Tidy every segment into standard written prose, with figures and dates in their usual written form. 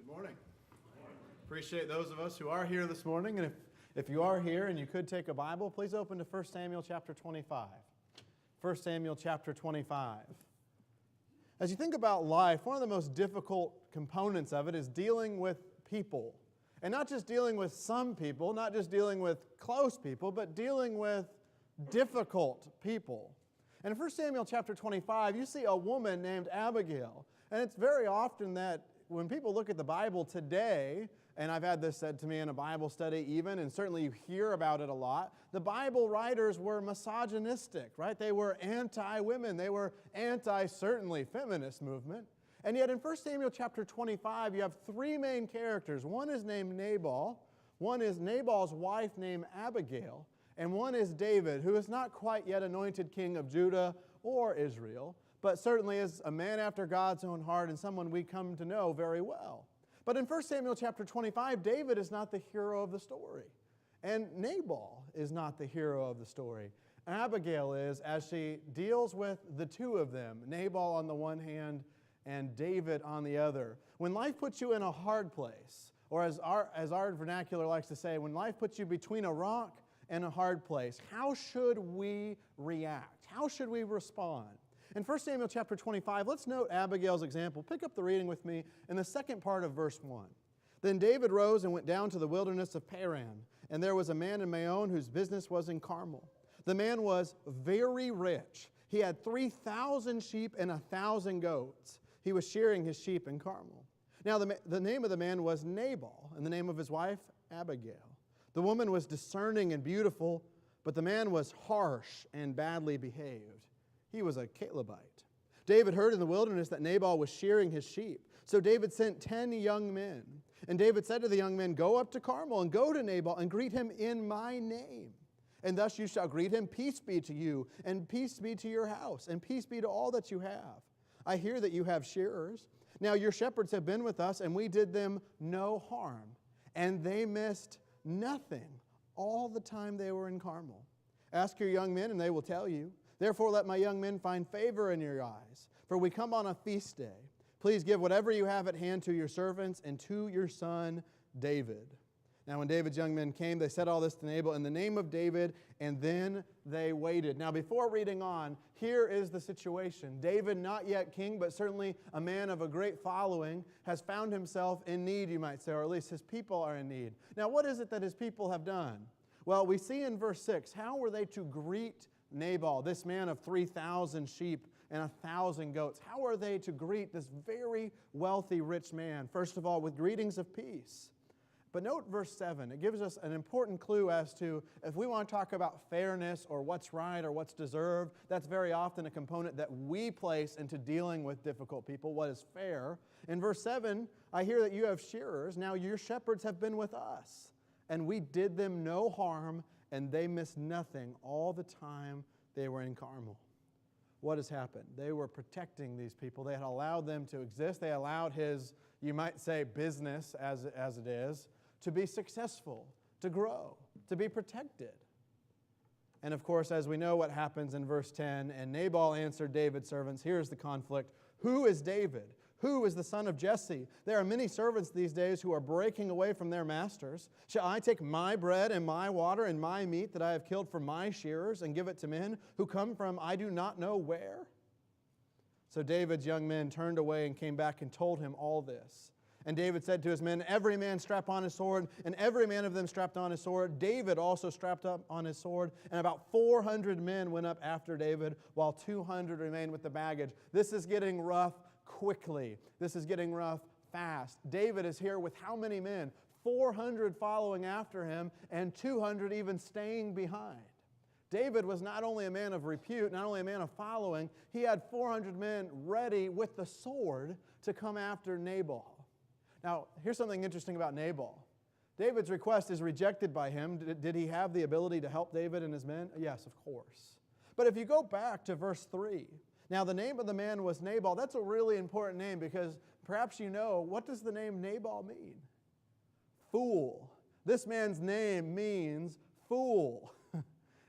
Good morning. Appreciate those of us who are here this morning. And if you are here and you could take a Bible, please open to 1 Samuel chapter 25. 1 Samuel chapter 25. As you think about life, one of the most difficult components of it is dealing with people. And not just dealing with some people, not just dealing with close people, but dealing with difficult people. And in 1 Samuel chapter 25, you see a woman named Abigail. And it's very often that when people look at the Bible today, and I've had this said to me in a Bible study even, and certainly you hear about it a lot, the Bible writers were misogynistic, right? They were anti-women. They were anti-certainly feminist movement. And yet in 1 Samuel chapter 25, you have three main characters. One is named Nabal, one is Nabal's wife named Abigail, and one is David, who is not quite yet anointed king of Judah or Israel, but certainly is a man after God's own heart and someone we come to know very well. But in 1 Samuel chapter 25, David is not the hero of the story. And Nabal is not the hero of the story. Abigail is, as she deals with the two of them, Nabal on the one hand and David on the other. When life puts you in a hard place, or as our vernacular likes to say, when life puts you between a rock and a hard place, how should we react? How should we respond? In 1 Samuel chapter 25, let's note Abigail's example. Pick up the reading with me in the second part of verse 1. Then David rose and went down to the wilderness of Paran, and there was a man in Maon whose business was in Carmel. The man was very rich. He had 3,000 sheep and 1,000 goats. He was shearing his sheep in Carmel. Now the name of the man was Nabal, and the name of his wife Abigail. The woman was discerning and beautiful, but the man was harsh and badly behaved. He was a Calebite. David heard in the wilderness that Nabal was shearing his sheep. So David sent 10 young men. And David said to the young men, "Go up to Carmel and go to Nabal and greet him in my name. And thus you shall greet him, peace be to you, and peace be to your house, and peace be to all that you have. I hear that you have shearers. Now your shepherds have been with us, and we did them no harm. And they missed nothing all the time they were in Carmel. Ask your young men, and they will tell you. Therefore let my young men find favor in your eyes, for we come on a feast day. Please give whatever you have at hand to your servants and to your son David." Now when David's young men came, they said all this to Nabal in the name of David, and then they waited. Now before reading on, here is the situation. David, not yet king, but certainly a man of a great following, has found himself in need, you might say, or at least his people are in need. Now what is it that his people have done? Well, we see in verse 6, how were they to greet Nabal, this man of 3,000 sheep and 1,000 goats? How are they to greet this very wealthy, rich man? First of all, with greetings of peace. But note verse 7. It gives us an important clue as to if we want to talk about fairness or what's right or what's deserved, that's very often a component that we place into dealing with difficult people, what is fair. In verse 7, I hear that you have shearers. Now your shepherds have been with us, and we did them no harm, and they missed nothing all the time they were in Carmel. What has happened? They were protecting these people. They had allowed them to exist. They allowed his, you might say, business as it is, to be successful, to grow, to be protected. And of course, as we know what happens in verse 10, and Nabal answered David's servants, here's the conflict. Who is David? Who is the son of Jesse? There are many servants these days who are breaking away from their masters. Shall I take my bread and my water and my meat that I have killed for my shearers and give it to men who come from I do not know where? So David's young men turned away and came back and told him all this. And David said to his men, every man strap on his sword, and every man of them strapped on his sword. David also strapped up on his sword, and about 400 men went up after David, while 200 remained with the baggage. This is getting rough quickly. This is getting rough fast. David is here with how many men? 400 following after him, and 200 even staying behind. David was not only a man of repute, not only a man of following, he had 400 men ready with the sword to come after Nabal. Now, here's something interesting about Nabal. David's request is rejected by him. Did he have the ability to help David and his men? Yes, of course. But if you go back to verse 3, now the name of the man was Nabal. That's a really important name because perhaps you know, what does the name Nabal mean? Fool. This man's name means fool.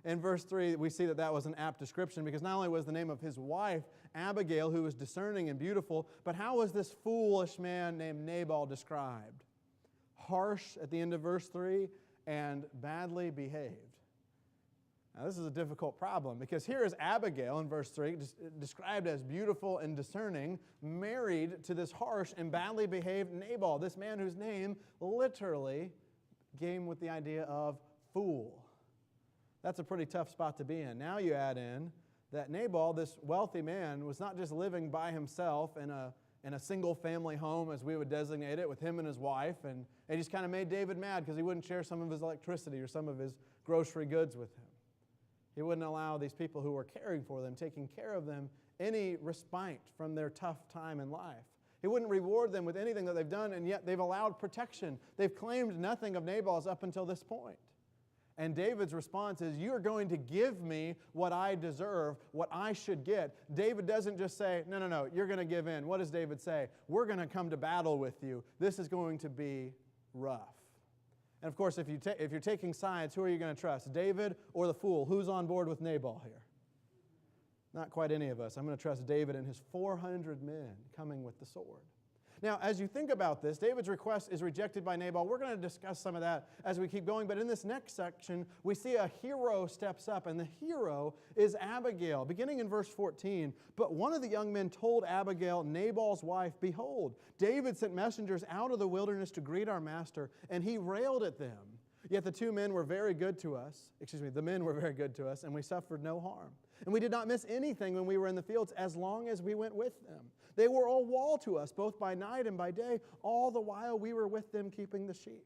in verse 3, we see that that was an apt description because not only was the name of his wife Abigail, who was discerning and beautiful, but how was this foolish man named Nabal described? Harsh at the end of verse 3 and badly behaved. Now, this is a difficult problem because here is Abigail in verse 3, described as beautiful and discerning, married to this harsh and badly behaved Nabal, this man whose name literally came with the idea of fool. That's a pretty tough spot to be in. Now you add in that Nabal, this wealthy man, was not just living by himself in a single family home, as we would designate it, with him and his wife, and he just kind of made David mad because he wouldn't share some of his electricity or some of his grocery goods with him. He wouldn't allow these people who were caring for them, taking care of them, any respite from their tough time in life. He wouldn't reward them with anything that they've done, and yet they've allowed protection. They've claimed nothing of Nabal's up until this point. And David's response is, you are going to give me what I deserve, what I should get. David doesn't just say, no, you're going to give in. What does David say? We're going to come to battle with you. This is going to be rough. And of course, if you're taking sides, who are you going to trust, David or the fool? Who's on board with Nabal here? Not quite any of us. I'm going to trust David and his 400 men coming with the sword. Now, as you think about this, David's request is rejected by Nabal. We're going to discuss some of that as we keep going. But in this next section, we see a hero steps up, and the hero is Abigail. Beginning in verse 14, but one of the young men told Abigail, Nabal's wife, behold, David sent messengers out of the wilderness to greet our master, and he railed at them. Yet the men were very good to us, and we suffered no harm. And we did not miss anything when we were in the fields as long as we went with them. They were a wall to us, both by night and by day, all the while we were with them keeping the sheep.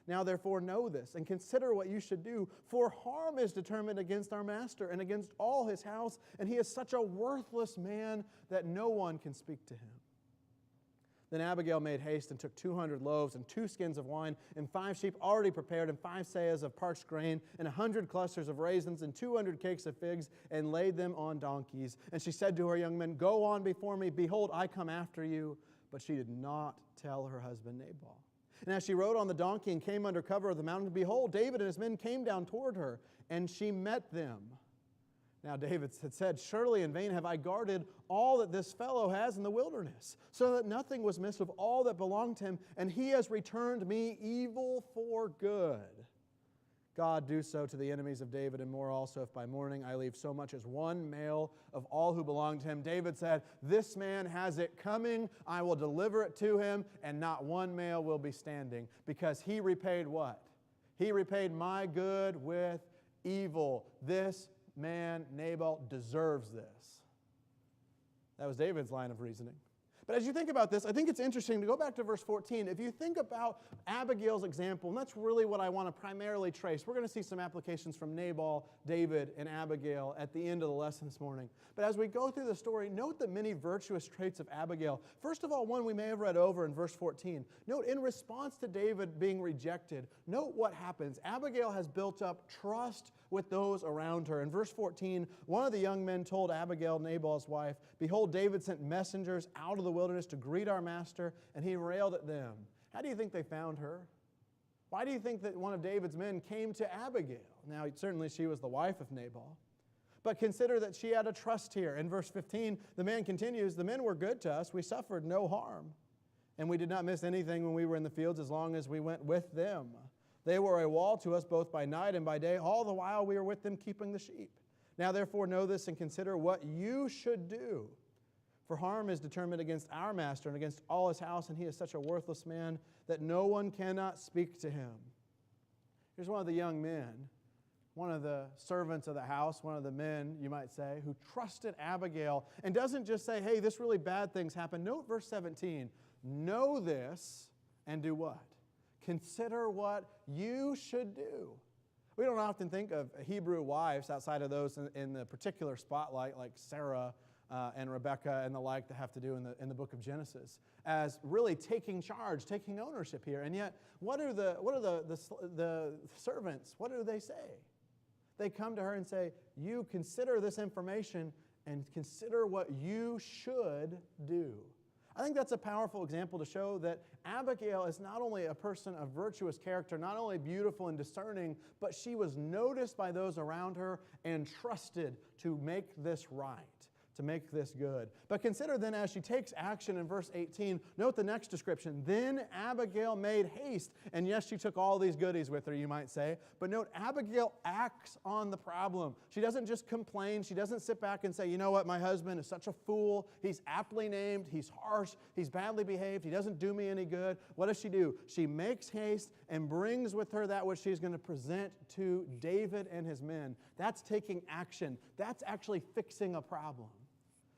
Now therefore know this, and consider what you should do, for harm is determined against our master and against all his house, and he is such a worthless man that no one can speak to him. Then Abigail made haste and took 200 loaves and 2 skins of wine and 5 sheep already prepared and 5 seahs of parched grain and 100 clusters of raisins and 200 cakes of figs and laid them on donkeys. And she said to her young men, go on before me. Behold, I come after you. But she did not tell her husband Nabal. And as she rode on the donkey and came under cover of the mountain, behold, David and his men came down toward her, and she met them. Now David had said, surely in vain have I guarded all that this fellow has in the wilderness, so that nothing was missed of all that belonged to him, and he has returned me evil for good. God, do so to the enemies of David, and more also, if by morning I leave so much as one male of all who belong to him. David said, this man has it coming, I will deliver it to him, and not one male will be standing, because he repaid what? He repaid my good with evil. This man, Nabal, deserves this. That was David's line of reasoning. But as you think about this, I think it's interesting to go back to verse 14. If you think about Abigail's example, and that's really what I want to primarily trace. We're going to see some applications from Nabal, David, and Abigail at the end of the lesson this morning. But as we go through the story, note the many virtuous traits of Abigail. First of all, one we may have read over in verse 14. Note, in response to David being rejected, note what happens. Abigail has built up trust with those around her. In verse 14, one of the young men told Abigail, Nabal's wife, behold, David sent messengers out of the wilderness to greet our master, and he railed at them. How do you think they found her? Why do you think that one of David's men came to Abigail? Now, certainly she was the wife of Nabal. But consider that she had a trust here. In verse 15, the man continues, the men were good to us. We suffered no harm. And we did not miss anything when we were in the fields as long as we went with them. They were a wall to us both by night and by day, all the while we were with them keeping the sheep. Now therefore know this and consider what you should do. For harm is determined against our master and against all his house, and he is such a worthless man that no one cannot speak to him. Here's one of the young men, one of the servants of the house, one of the men, you might say, who trusted Abigail and doesn't just say, hey, this really bad thing's happened. Note verse 17. Know this and do what? Consider what you should do. We don't often think of Hebrew wives outside of those in the particular spotlight, like Sarah and Rebecca and the like that have to do in the book of Genesis, as really taking charge, taking ownership here. And yet, what are the servants? What do they say? They come to her and say, you consider this information and consider what you should do. I think that's a powerful example to show that Abigail is not only a person of virtuous character, not only beautiful and discerning, but she was noticed by those around her and trusted to make this right, to make this good. But consider then as she takes action in verse 18, note the next description. Then Abigail made haste. And yes, she took all these goodies with her, you might say. But note, Abigail acts on the problem. She doesn't just complain. She doesn't sit back and say, you know what, my husband is such a fool. He's aptly named. He's harsh. He's badly behaved. He doesn't do me any good. What does she do? She makes haste and brings with her that which she's going to present to David and his men. That's taking action. That's actually fixing a problem.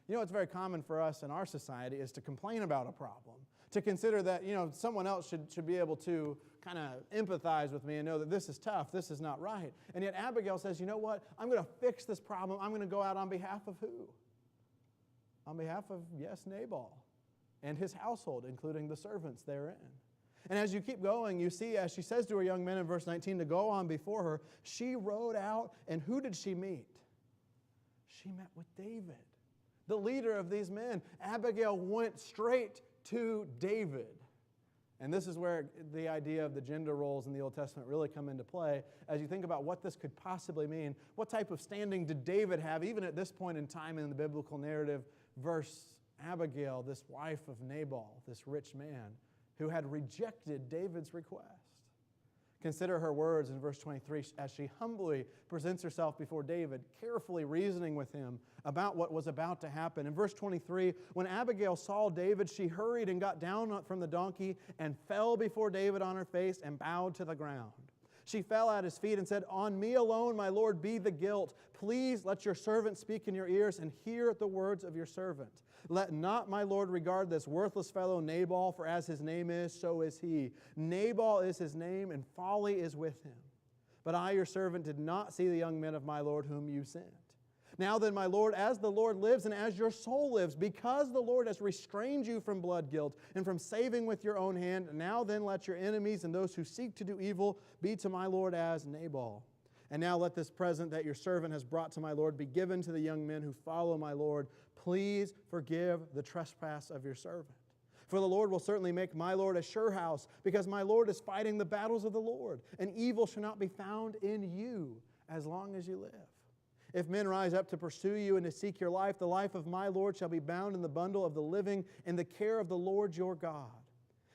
You know, it's very common for us in our society is to complain about a problem, to consider that, you know, someone else should be able to kind of empathize with me and know that this is tough, this is not right. And yet Abigail says, you know what, I'm going to fix this problem. I'm going to go out on behalf of who? On behalf of, yes, Nabal and his household, including the servants therein. And as you keep going, you see, as she says to her young men in verse 19 to go on before her, she rode out, and who did she meet? She met with David, the leader of these men. Abigail went straight to David. And this is where the idea of the gender roles in the Old Testament really come into play as you think about what this could possibly mean. What type of standing did David have, even at this point in time in the biblical narrative, versus Abigail, this wife of Nabal, this rich man, who had rejected David's request? Consider her words in verse 23 as she humbly presents herself before David, carefully reasoning with him about what was about to happen. In verse 23, when Abigail saw David, she hurried and got down from the donkey and fell before David on her face and bowed to the ground. She fell at his feet and said, "On me alone, my Lord, be the guilt. Please let your servant speak in your ears and hear the words of your servant. Let not my Lord regard this worthless fellow Nabal, for as his name is, so is he. Nabal is his name, and folly is with him. But I, your servant, did not see the young men of my Lord whom you sent. Now then, my Lord, as the Lord lives and as your soul lives, because the Lord has restrained you from blood guilt and from saving with your own hand, now then let your enemies and those who seek to do evil be to my Lord as Nabal. And now let this present that your servant has brought to my Lord be given to the young men who follow my Lord. Please forgive the trespass of your servant. For the Lord will certainly make my Lord a sure house, because my Lord is fighting the battles of the Lord, and evil shall not be found in you as long as you live. If men rise up to pursue you and to seek your life, the life of my Lord shall be bound in the bundle of the living in the care of the Lord your God.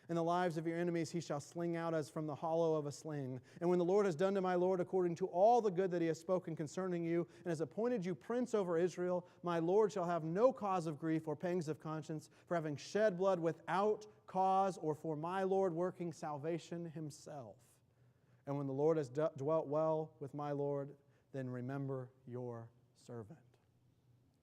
And the lives of your enemies he shall sling out as from the hollow of a sling. And when the Lord has done to my Lord according to all the good that he has spoken concerning you, and has appointed you prince over Israel, my Lord shall have no cause of grief or pangs of conscience for having shed blood without cause, or for my Lord working salvation himself. And when the Lord has dwelt well with my Lord, then remember your servant."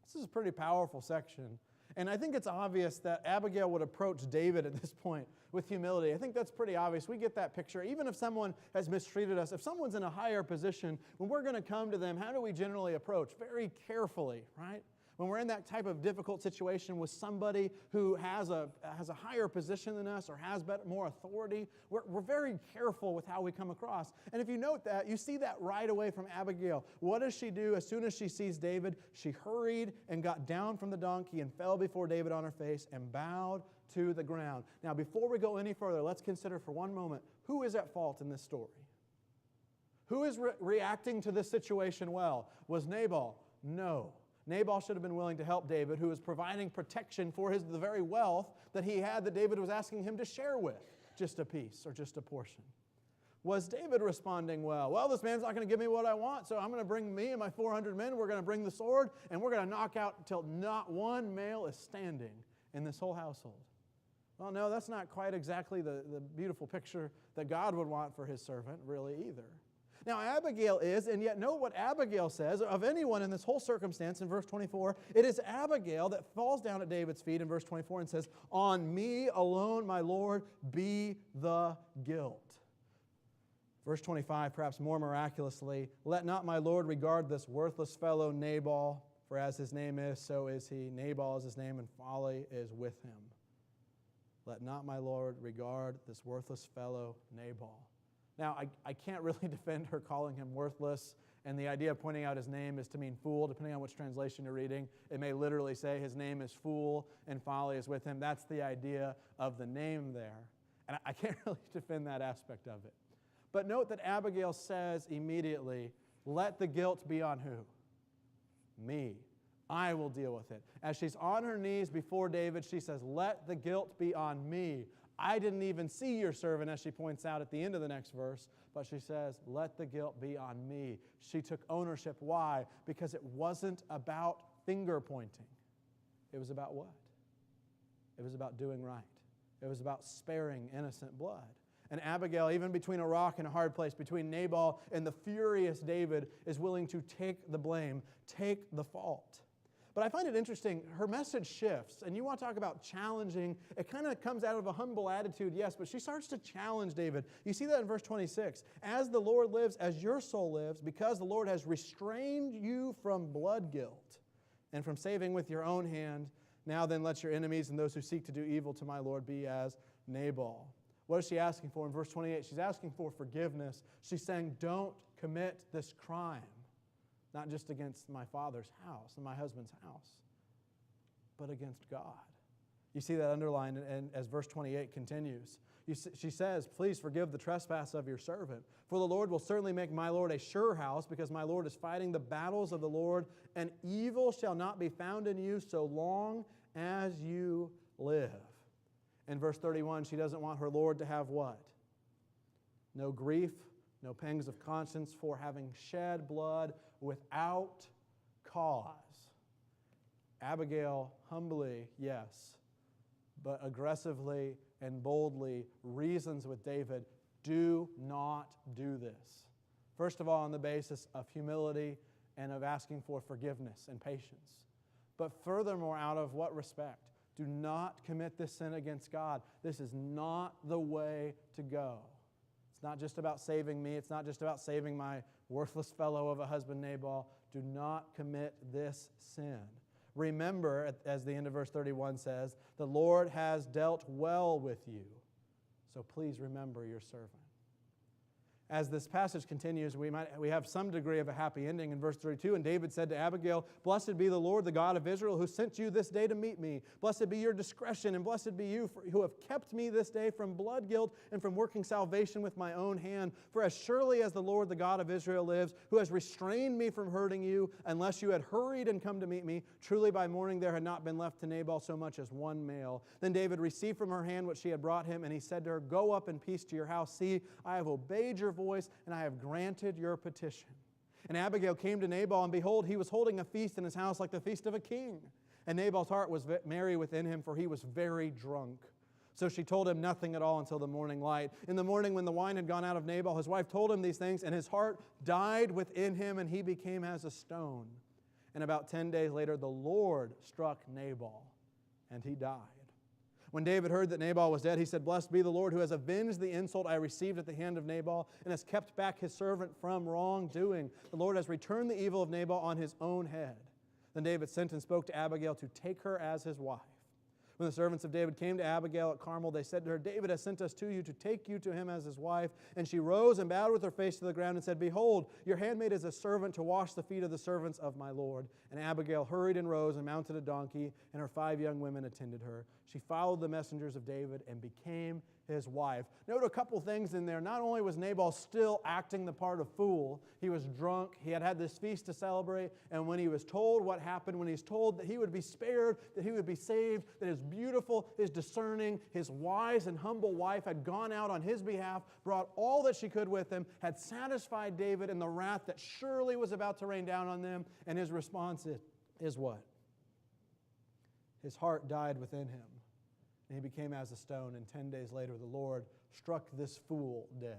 This is a pretty powerful section. And I think it's obvious that Abigail would approach David at this point with humility. I think that's pretty obvious. We get that picture. Even if someone has mistreated us, if someone's in a higher position, when we're going to come to them, how do we generally approach? Very carefully, right? When we're in that type of difficult situation with somebody who has a higher position than us or has more authority, we're very careful with how we come across. And if you note that, you see that right away from Abigail. What does she do as soon as she sees David? She hurried and got down from the donkey and fell before David on her face and bowed to the ground. Now, before we go any further, let's consider for one moment, who is at fault in this story? Who is reacting to this situation well? Was Nabal? No. Nabal should have been willing to help David, who was providing protection for the very wealth that he had that David was asking him to share with, just a piece or just a portion. Was David responding well? Well, this man's not going to give me what I want, so I'm going to bring me and my 400 men, we're going to bring the sword, and we're going to knock out until not one male is standing in this whole household. Well, no, that's not quite exactly the beautiful picture that God would want for his servant, really, either. Now, Abigail is, and yet note what Abigail says of anyone in this whole circumstance in verse 24. It is Abigail that falls down at David's feet in verse 24 and says, "On me alone, my Lord, be the guilt." Verse 25, perhaps more miraculously, "Let not my Lord regard this worthless fellow Nabal, for as his name is, so is he. Nabal is his name, and folly is with him." Let not my Lord regard this worthless fellow Nabal. Now, I can't really defend her calling him worthless And the idea of pointing out his name is to mean fool, depending on which translation you're reading. It may literally say his name is fool and folly is with him. That's the idea of the name there. And I can't really defend that aspect of it. But note that Abigail says immediately, let the guilt be on who? Me. I will deal with it. As she's on her knees before David, she says, let the guilt be on me. I didn't even see your servant, as she points out at the end of the next verse, but she says, let the guilt be on me. She took ownership. Why? Because it wasn't about finger pointing. It was about what? It was about doing right. It was about sparing innocent blood. And Abigail, even between a rock and a hard place, between Nabal and the furious David, is willing to take the blame, take the fault. But I find it interesting, her message shifts, and you want to talk about challenging. It kind of comes out of a humble attitude, yes, but she starts to challenge David. You see that in verse 26. As the Lord lives, as your soul lives, because the Lord has restrained you from blood guilt and from saving with your own hand, now then let your enemies and those who seek to do evil to my Lord be as Nabal. What is she asking for in verse 28? She's asking for forgiveness. She's saying, don't commit this crime. Not just against my father's house and my husband's house, but against God. You see that underlined and as verse 28 continues. She says, please forgive the trespass of your servant, for the Lord will certainly make my Lord a sure house, because my Lord is fighting the battles of the Lord, and evil shall not be found in you so long as you live. In verse 31, she doesn't want her Lord to have what? No grief, no pangs of conscience for having shed blood without cause. Abigail humbly, yes, but aggressively and boldly reasons with David, do not do this. First of all, on the basis of humility and of asking for forgiveness and patience. But furthermore, out of what respect? Do not commit this sin against God. This is not the way to go. It's not just about saving me. It's not just about saving my worthless fellow of a husband, Nabal. Do not commit this sin. Remember, as the end of verse 31 says, the Lord has dealt well with you. So please remember your servant. As this passage continues, we have some degree of a happy ending in verse 32. And David said to Abigail, blessed be the Lord, the God of Israel, who sent you this day to meet me. Blessed be your discretion, and blessed be you who have kept me this day from blood guilt and from working salvation with my own hand. For as surely as the Lord, the God of Israel lives, who has restrained me from hurting you, unless you had hurried and come to meet me, truly by morning there had not been left to Nabal so much as one male. Then David received from her hand what she had brought him, and he said to her, go up in peace to your house. See, I have obeyed your voice, and I have granted your petition. And Abigail came to Nabal, and behold, he was holding a feast in his house like the feast of a king. And Nabal's heart was merry within him, for he was very drunk. So she told him nothing at all until the morning light. In the morning, when the wine had gone out of Nabal, his wife told him these things, and his heart died within him, and he became as a stone. And about 10 days later, the Lord struck Nabal, and he died. When David heard that Nabal was dead, he said, blessed be the Lord who has avenged the insult I received at the hand of Nabal and has kept back his servant from wrongdoing. The Lord has returned the evil of Nabal on his own head. Then David sent and spoke to Abigail to take her as his wife. When the servants of David came to Abigail at Carmel, they said to her, David has sent us to you to take you to him as his wife. And she rose and bowed with her face to the ground and said, behold, your handmaid is a servant to wash the feet of the servants of my Lord. And Abigail hurried and rose and mounted a donkey, and her 5 young women attended her. She followed the messengers of David and became his wife. Note a couple things in there. Not only was Nabal still acting the part of fool, he was drunk. He had had this feast to celebrate. And when he was told what happened, when he's told that he would be spared, that he would be saved, that his beautiful, his discerning, his wise and humble wife had gone out on his behalf, brought all that she could with him, had satisfied David in the wrath that surely was about to rain down on them. And his response is what? His heart died within him. And he became as a stone, and 10 days later the Lord struck this fool dead.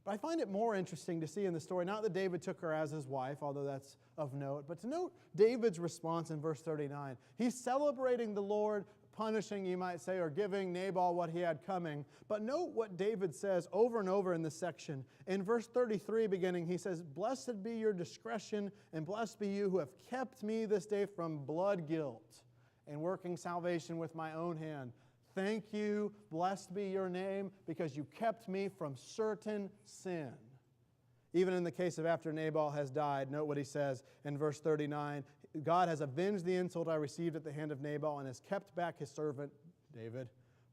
But I find it more interesting to see in the story, not that David took her as his wife, although that's of note, but to note David's response in verse 39. He's celebrating the Lord, punishing, you might say, or giving Nabal what he had coming. But note what David says over and over in this section. In verse 33 beginning, he says, blessed be your discretion, and blessed be you who have kept me this day from blood guilt and working salvation with my own hand. Thank you, blessed be your name, because you kept me from certain sin. Even in the case of after Nabal has died, note what he says in verse 39. God has avenged the insult I received at the hand of Nabal and has kept back his servant, David,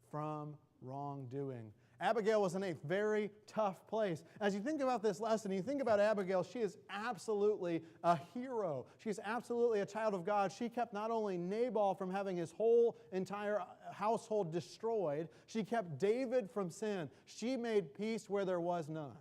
from wrongdoing. Abigail was in a very tough place. As you think about this lesson, you think about Abigail, she is absolutely a hero. She's absolutely a child of God. She kept not only Nabal from having his whole entire household destroyed, she kept David from sin. She made peace where there was none.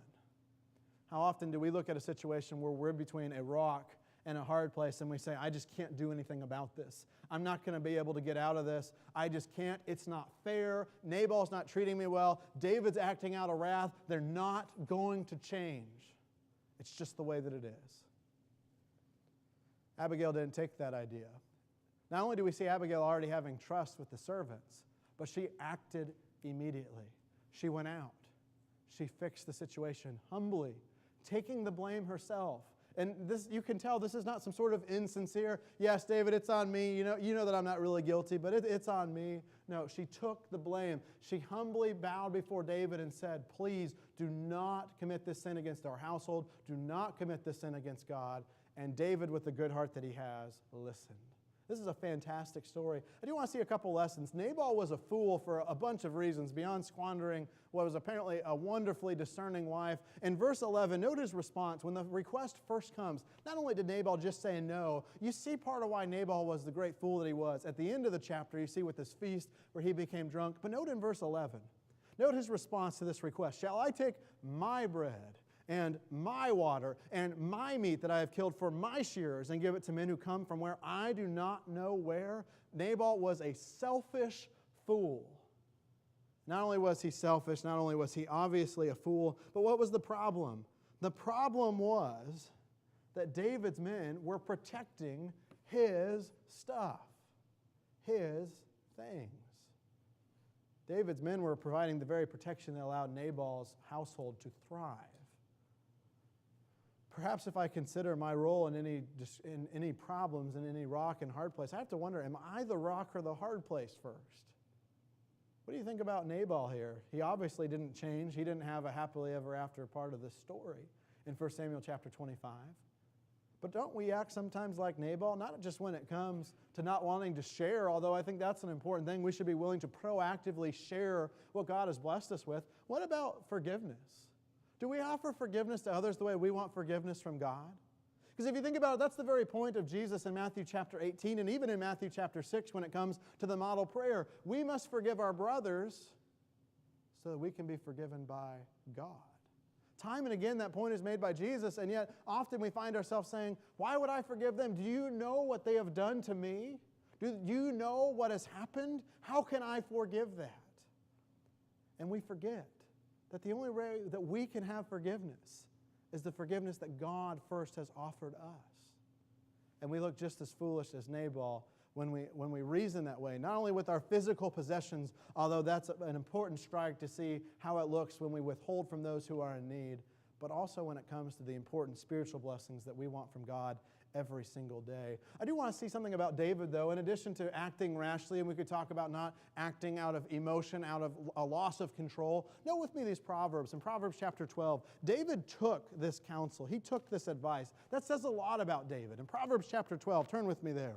How often do we look at a situation where we're between a rock and a hard place and we say, I just can't do anything about this. I'm not going to be able to get out of this. I just can't. It's not fair. Nabal's not treating me well. David's acting out of wrath. They're not going to change. It's just the way that it is. Abigail didn't take that idea. Not only do we see Abigail already having trust with the servants, but she acted immediately. She went out. She fixed the situation humbly, taking the blame herself. And this, you can tell this is not some sort of insincere, yes, David, it's on me. You know that I'm not really guilty, but it's on me. No, she took the blame. She humbly bowed before David and said, please do not commit this sin against our household. Do not commit this sin against God. And David, with the good heart that he has, listened. This is a fantastic story. I do want to see a couple lessons. Nabal was a fool for a bunch of reasons, beyond squandering what was apparently a wonderfully discerning wife. In verse 11, note his response. When the request first comes, not only did Nabal just say no, you see part of why Nabal was the great fool that he was. At the end of the chapter, you see with this feast where he became drunk. But note in verse 11, note his response to this request. Shall I take my bread and my water and my meat that I have killed for my shearers and give it to men who come from where I do not know where? Nabal was a selfish fool. Not only was he selfish, not only was he obviously a fool, but what was the problem? The problem was that David's men were protecting his stuff, his things. David's men were providing the very protection that allowed Nabal's household to thrive. Perhaps if I consider my role in any problems, in any rock and hard place, I have to wonder, am I the rock or the hard place first? What do you think about Nabal here? He obviously didn't change. He didn't have a happily ever after part of this story in 1 Samuel chapter 25. But don't we act sometimes like Nabal? Not just when it comes to not wanting to share, although I think that's an important thing. We should be willing to proactively share what God has blessed us with. What about forgiveness? Do we offer forgiveness to others the way we want forgiveness from God? Because if you think about it, that's the very point of Jesus in Matthew chapter 18 and even in Matthew chapter 6 when it comes to the model prayer. We must forgive our brothers so that we can be forgiven by God. Time and again, that point is made by Jesus, and yet often we find ourselves saying, why would I forgive them? Do you know what they have done to me? Do you know what has happened? How can I forgive that? And we forget that the only way that we can have forgiveness is the forgiveness that God first has offered us. And we look just as foolish as Nabal when we reason that way, not only with our physical possessions, although that's an important strike to see how it looks when we withhold from those who are in need, but also when it comes to the important spiritual blessings that we want from God every single day. I do want to see something about David, though. In addition to acting rashly, and we could talk about not acting out of emotion, out of a loss of control, note with me these Proverbs. In Proverbs chapter 12, David took this counsel. He took this advice. That says a lot about David. In Proverbs chapter 12, turn with me there.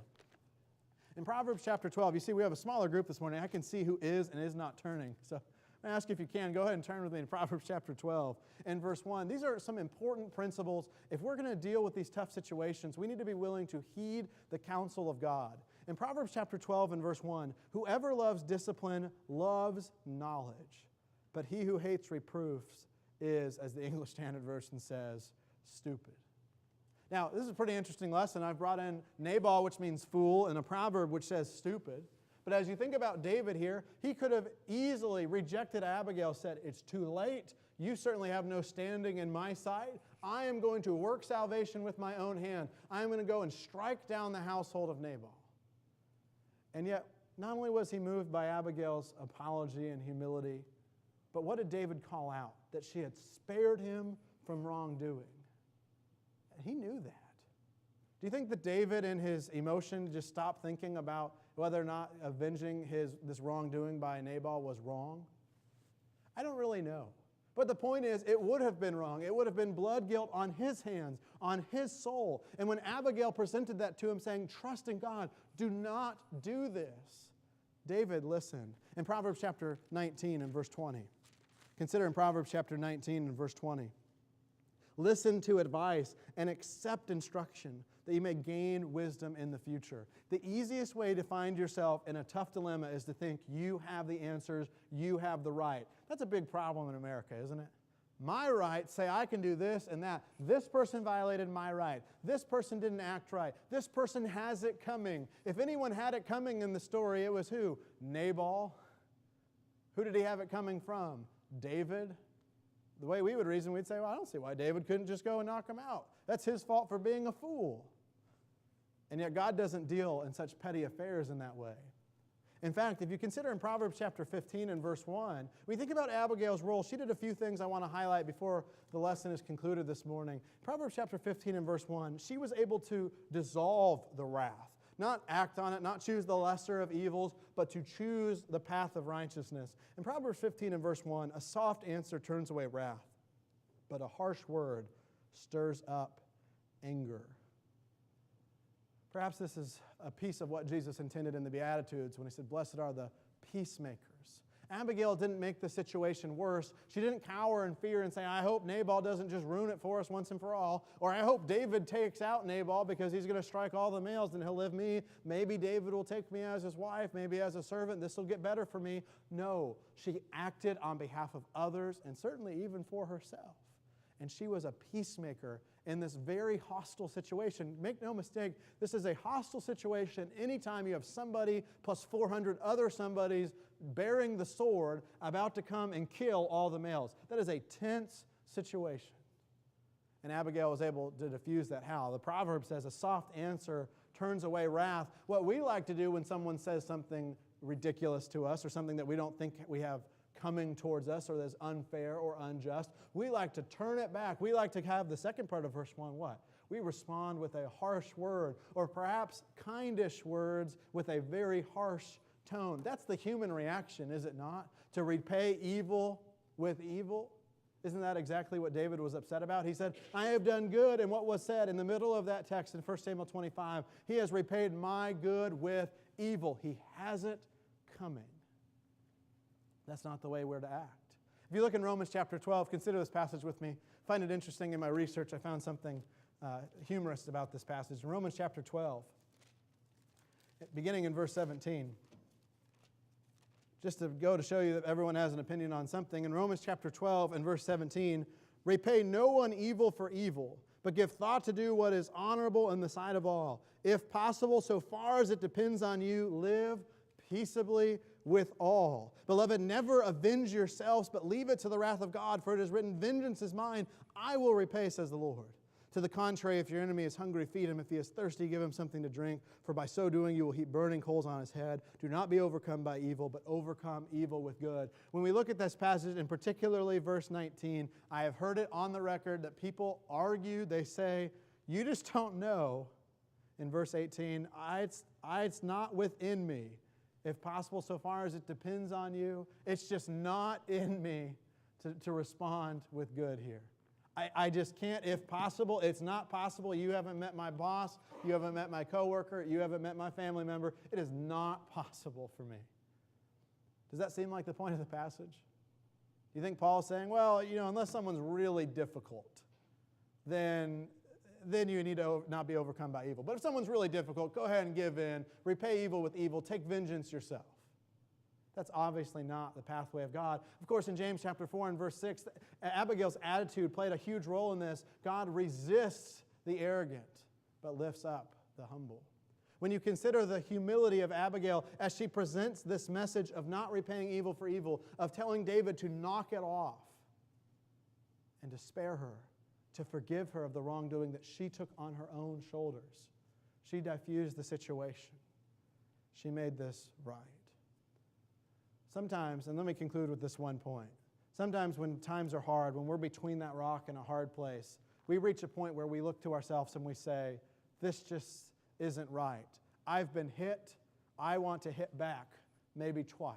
In Proverbs chapter 12, you see we have a smaller group this morning. I can see who is and is not turning. So I ask you if you can, go ahead and turn with me in Proverbs chapter 12 and verse 1. These are some important principles. If we're going to deal with these tough situations, we need to be willing to heed the counsel of God. In Proverbs chapter 12 and verse 1, whoever loves discipline loves knowledge, but he who hates reproofs is, as the English Standard Version says, stupid. Now, this is a pretty interesting lesson. I've brought in Nabal, which means fool, and a proverb which says stupid. But as you think about David here, he could have easily rejected Abigail, said, it's too late. You certainly have no standing in my sight. I am going to work salvation with my own hand. I am going to go and strike down the household of Nabal. And yet, not only was he moved by Abigail's apology and humility, but what did David call out? That she had spared him from wrongdoing. And he knew that. Do you think that David, in his emotion, just stopped thinking about whether or not avenging this wrongdoing by Nabal was wrong? I don't really know. But the point is, it would have been wrong. It would have been blood guilt on his hands, on his soul. And when Abigail presented that to him, saying, trust in God, do not do this, David listened. In Proverbs chapter 19 and verse 20, consider in Proverbs chapter 19 and verse 20, listen to advice and accept instruction, that you may gain wisdom in the future. The easiest way to find yourself in a tough dilemma is to think you have the answers, you have the right. That's a big problem in America, isn't it? My rights say I can do this and that. This person violated my right. This person didn't act right. This person has it coming. If anyone had it coming in the story, it was who? Nabal. Who did he have it coming from? David. The way we would reason, we'd say, well, I don't see why David couldn't just go and knock him out. That's his fault for being a fool. And yet God doesn't deal in such petty affairs in that way. In fact, if you consider in Proverbs chapter 15 and verse 1, we think about Abigail's role. She did a few things I want to highlight before the lesson is concluded this morning. Proverbs chapter 15 and verse 1, she was able to dissolve the wrath. Not act on it, not choose the lesser of evils, but to choose the path of righteousness. In Proverbs 15 and verse 1, a soft answer turns away wrath, but a harsh word stirs up anger. Perhaps this is a piece of what Jesus intended in the Beatitudes when he said, blessed are the peacemakers. Abigail didn't make the situation worse. She didn't cower in fear and say, I hope Nabal doesn't just ruin it for us once and for all. Or I hope David takes out Nabal because he's going to strike all the males and he'll live me. Maybe David will take me as his wife, maybe as a servant. This will get better for me. No, she acted on behalf of others and certainly even for herself. And she was a peacemaker in this very hostile situation. Make no mistake, this is a hostile situation anytime you have somebody plus 400 other somebodies bearing the sword about to come and kill all the males. That is a tense situation. And Abigail was able to diffuse that. How? The proverb says a soft answer turns away wrath. What we like to do when someone says something ridiculous to us or something that we don't think we have coming towards us or that's unfair or unjust, we like to turn it back. We like to have the second part of verse 1, what? We respond with a harsh word or perhaps kindish words with a very harsh tone. That's the human reaction, is it not? To repay evil with evil. Isn't that exactly what David was upset about? He said, I have done good. And what was said in the middle of that text in 1 Samuel 25, he has repaid my good with evil. He has it coming. That's not the way we're to act. If you look in Romans chapter 12, consider this passage with me. I find it interesting in my research. I found something humorous about this passage. In Romans chapter 12, beginning in verse 17, just to go to show you that everyone has an opinion on something. In Romans chapter 12 and verse 17, repay no one evil for evil, but give thought to do what is honorable in the sight of all. If possible, so far as it depends on you, live peaceably with all. Beloved, never avenge yourselves, but leave it to the wrath of God, for it is written, vengeance is mine, I will repay, says the Lord. To the contrary, if your enemy is hungry, feed him. If he is thirsty, give him something to drink, for by so doing you will heap burning coals on his head. Do not be overcome by evil, but overcome evil with good. When we look at this passage, and particularly verse 19, I have heard it on the record that people argue, they say, you just don't know. In verse 18, it's not within me. If possible, so far as it depends on you, it's just not in me to respond with good here. I just can't. If possible, it's not possible. You haven't met my boss. You haven't met my coworker. You haven't met my family member. It is not possible for me. Does that seem like the point of the passage? Do you think Paul's saying, well, unless someone's really difficult, then you need to not be overcome by evil. But if someone's really difficult, go ahead and give in. Repay evil with evil. Take vengeance yourself. That's obviously not the pathway of God. Of course, in James chapter 4 and verse 6, Abigail's attitude played a huge role in this. God resists the arrogant, but lifts up the humble. When you consider the humility of Abigail as she presents this message of not repaying evil for evil, of telling David to knock it off and to spare her, to forgive her of the wrongdoing that she took on her own shoulders. She diffused the situation. She made this right. Sometimes, and let me conclude with this one point, sometimes when times are hard, when we're between that rock and a hard place, we reach a point where we look to ourselves and we say, this just isn't right. I've been hit. I want to hit back, maybe twice.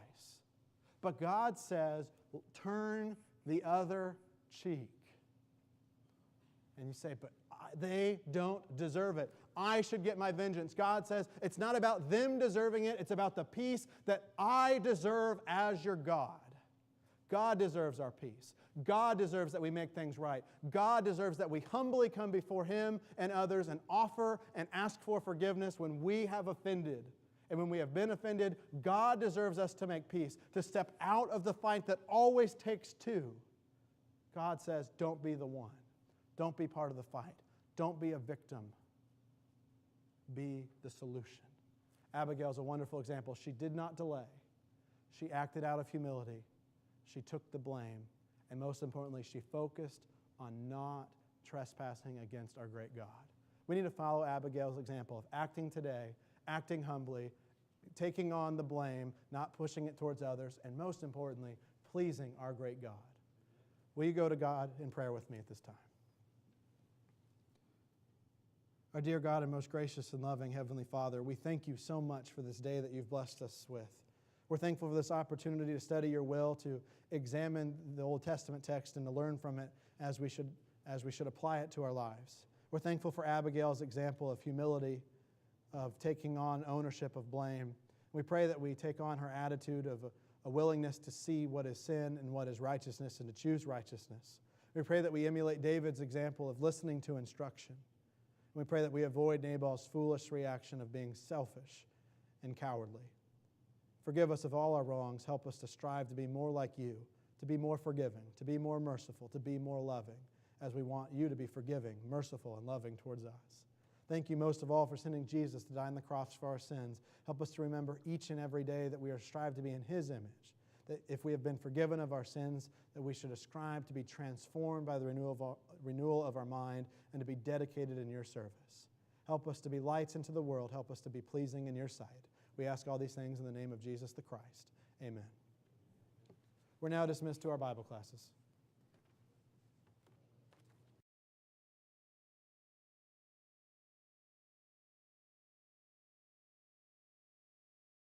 But God says, turn the other cheek. And you say, but they don't deserve it. I should get my vengeance. God says it's not about them deserving it. It's about the peace that I deserve as your God. God deserves our peace. God deserves that we make things right. God deserves that we humbly come before Him and others and offer and ask for forgiveness when we have offended. And when we have been offended, God deserves us to make peace, to step out of the fight that always takes two. God says, don't be the one. Don't be part of the fight. Don't be a victim. Be the solution. Abigail's a wonderful example. She did not delay. She acted out of humility. She took the blame. And most importantly, she focused on not trespassing against our great God. We need to follow Abigail's example of acting today, acting humbly, taking on the blame, not pushing it towards others, and most importantly, pleasing our great God. Will you go to God in prayer with me at this time? Our dear God and most gracious and loving Heavenly Father, we thank you so much for this day that you've blessed us with. We're thankful for this opportunity to study your will, to examine the Old Testament text and to learn from it as we should apply it to our lives. We're thankful for Abigail's example of humility, of taking on ownership of blame. We pray that we take on her attitude of a willingness to see what is sin and what is righteousness and to choose righteousness. We pray that we emulate David's example of listening to instruction. We pray that we avoid Nabal's foolish reaction of being selfish and cowardly. Forgive us of all our wrongs. Help us to strive to be more like you, to be more forgiving, to be more merciful, to be more loving, as we want you to be forgiving, merciful, and loving towards us. Thank you most of all for sending Jesus to die on the cross for our sins. Help us to remember each and every day that we are strived to be in His image, that if we have been forgiven of our sins, that we should ascribe to be transformed by the renewal of our mind and to be dedicated in your service. Help us to be lights into the world. Help us to be pleasing in your sight. We ask all these things in the name of Jesus the Christ. Amen. We're now dismissed to our Bible classes.